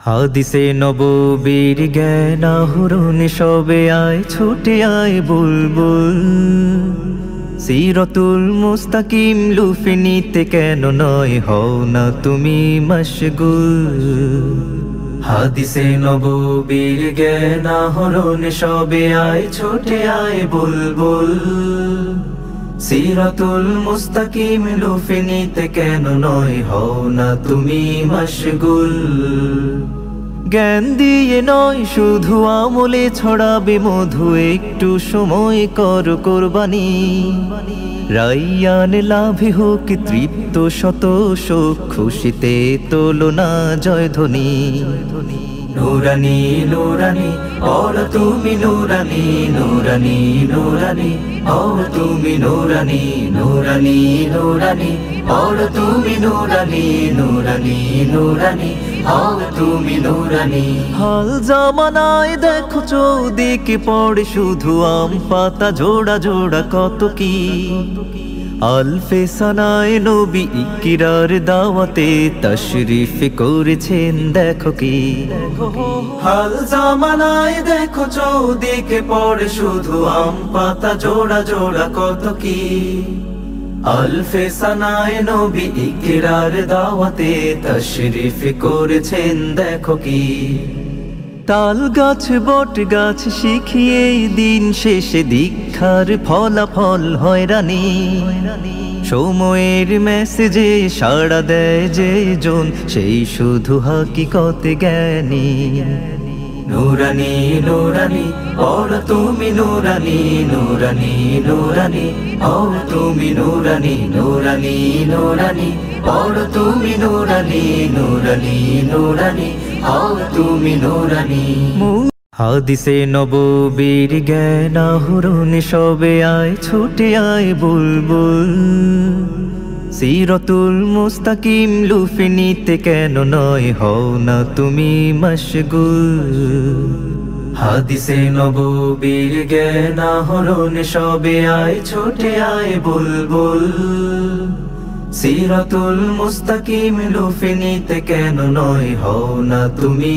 হাদিসে নববীর জ্ঞান আহরণে সবে আয় ছুটে আয় বুলবুল। সিরাতুল মুস্তাকিম লুফে নিতে কেন নয় হও না তুমি মশগুল। হাদিসে নববীর জ্ঞান আহরণে সবে আয় ছুটে আয় বুলবুল। সিরাতুল মুস্তাকিম লুফে নিতে কেন নয় হও না তুমি মশগুল। জ্ঞান দিয়ে নয় শুধু আমলে ছড়াবে মধু, একটু সময় কর কোরবানি। রাইয়ান লাভে হোক তৃপ্ত শত শোক, খুশিতে তোলো না জয়ধ্বনি। নুরানি নুরানি পড়ো তুমি নুরানি, নুরানি নুরানি পড়ো তুমি নুরানি, নুরানি নুরানি পড়ো তুমি নুরানি, নুরানি নুরানি পড়ো তুমি নুরানি। হাল জামানায় দেখো চৌদিকে পড়ে শুধু আম পাতা জোড়া জোড়া কত কি। আলফে সানায় নবী ইকরার দাওয়াতে তশরিফ করেছেন দেখো কি। হাল জামানায় দেখো চৌদিকে পড়ে শুধু আম পাতা জোড়া জোড়া কত কি। আলফে সানায় নবী ইকরার দাওয়াতে তশরিফ করেছেন দেখো কি। তাল গাছ বট গাছ শিখিয়ে দিন শেষে দীক্ষার ফলাফল হয়রানি। সময়ের মেসেজে সাড়া দেয় যে জন, সেই শুধু হাকিকতে জ্ঞানী। নুরানি নুরানি পড়ো তুমি নুরানি, নুরানি নুরানি পড়ো তুমি নুরানি, নুরানি নুরানি পড়ো তুমি নুরানি, নুরানি নুরানি পড়ো তুমি নুরানি। হাদিসে নববীর জ্ঞান আহরণে সবে আয় ছুটে আয় বুলবুল। সিরাতুল মুস্তাকিম লুফে নিতে কেন নয় হও না তুমি মশগুল। হাদিসে নববীর জ্ঞান আহরণে সবে আয় ছুটে আয় বুলবুল। সিরাতুল মুস্তাকিম লুফে নিতে কেন নয় হও না তুমি